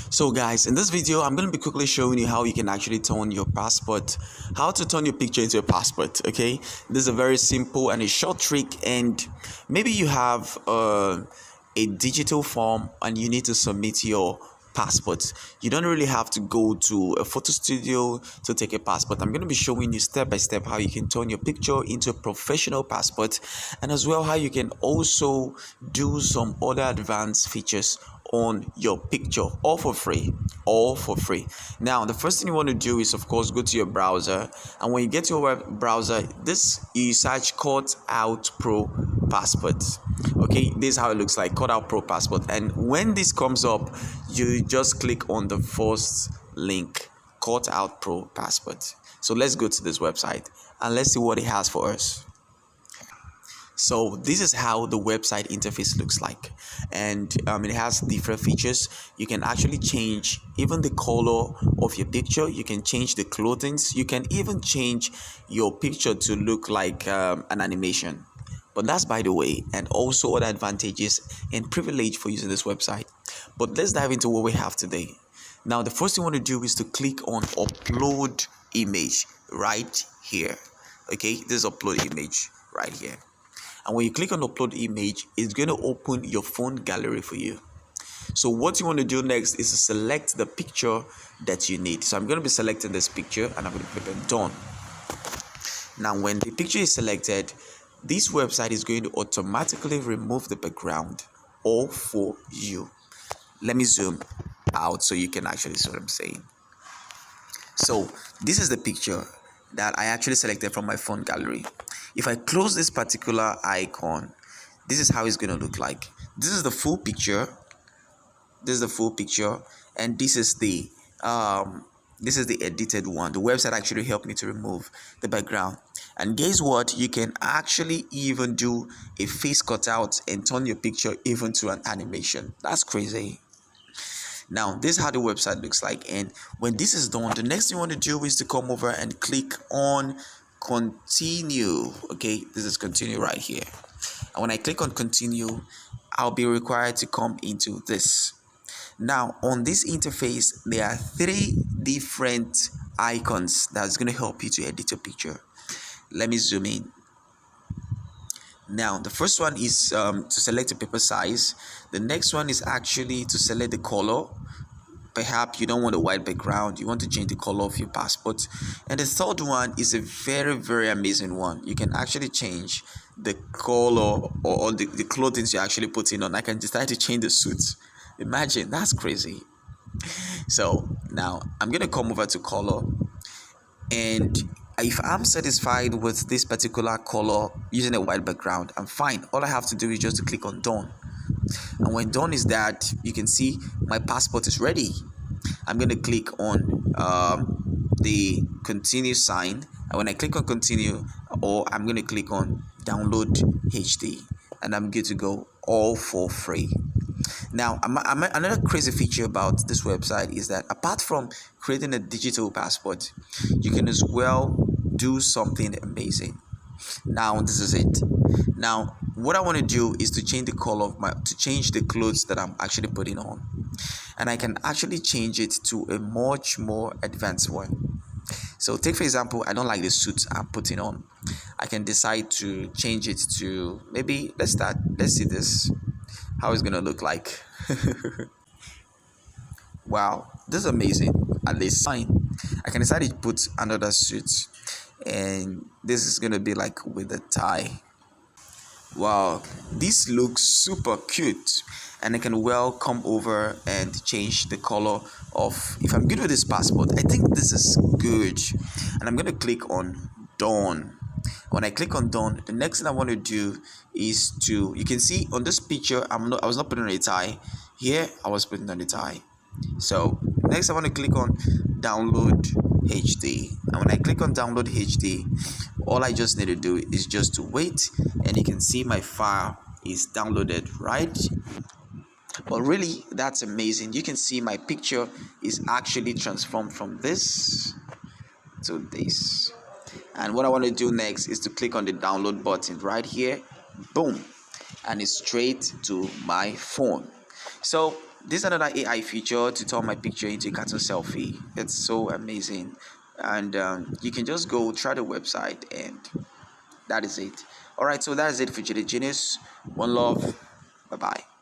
So guys, in this video I'm going to be quickly showing you how you can actually turn your passport, how to turn your picture into a passport. Okay, this is a very simple and a short trick, and maybe you have a digital form and you need to submit your passport. You don't really have to go to a photo studio to take a passport. I'm going to be showing you step by step how you can turn your picture into a professional passport, and as well how you can also do some other advanced features on your picture, all for free. Now the first thing you want to do is, of course, go to your browser, and when you get to your web browser, this you search Cut Out Pro Passport. Okay, this is how it looks like, Cut Out Pro Passport. And when this comes up, you just click on the first link, Cut Out Pro Passport. So let's go to this website and let's see what it has for us. So this is how the website interface looks like, and it has different features. You can actually change even the color of your picture. You can change the clothing. You can even change your picture to look like an animation. But that's by the way, and also other advantages and privilege for using this website. But let's dive into what we have today. Now the first thing you want to do is to click on upload image right here. Okay, this is upload image right here. And when you click on upload image, it's going to open your phone gallery for you. So what you want to do next is to select the picture that you need. So I'm going to be selecting this picture and I'm going to click on done. Now when the picture is selected, this website is going to automatically remove the background all for you. Let me zoom out so you can actually see what I'm saying. So this is the picture that I actually selected from my phone gallery. If I close this particular icon, this is how it's going to look like. This is the full picture. This is the full picture, and this is the edited one. The website actually helped me to remove the background. And guess what? You can actually even do a face cutout and turn your picture even to an animation. That's crazy. Now this is how the website looks like, and when this is done, the next thing you want to do is to come over and click on continue. Okay, this is continue right here, and when I click on continue, I'll be required to come into this. Now on this interface, there are three different icons that's going to help you to edit your picture. Let me zoom in. Now the first one is to select a paper size. The next one is actually to select the color. Perhaps you don't want a white background, you want to change the color of your passport. And the third one is a very amazing one. You can actually change the color or the clothing you're actually putting on. I can decide to change the suits. Imagine, that's crazy. So now I'm gonna come over to color, and if I'm satisfied with this particular color using a white background, I'm fine. All I have to do is just to click on done. And when done is that, you can see my passport is ready. I'm going to click on the continue sign, and when I click on continue, or I'm going to click on download HD, and I'm good to go, all for free. Now another crazy feature about this website is that apart from creating a digital passport, you can as well do something amazing. Now this is it. Now what I want to do is to change the color of change the clothes that I'm actually putting on, and I can actually change it to a much more advanced one. So take for example, I don't like the suit I'm putting on. I can decide to change it to, maybe let's see this, how it's gonna look like. Wow, this is amazing. At least fine. I can decide to put another suit, and this is gonna be like with a tie. Wow, this looks super cute, and I can well come over and change the color of, if I'm good with this passport, I think this is good, and I'm gonna click on done. When I click on done, the next thing I want to do is to, you can see on this picture, I was not putting on a tie. Here I was putting on a tie. So next I want to click on download HD, and when I click on download HD, all I just need to do is just to wait, and you can see my file is downloaded, right? But really, that's amazing. You can see my picture is actually transformed from this to this. And what I want to do next is to click on the download button right here. Boom, and it's straight to my phone. So This is another AI feature to turn my picture into a cartoon selfie. It's so amazing. And you can just go try the website, and that is it. All right, so that is it for Jide Genius. One love. Bye bye.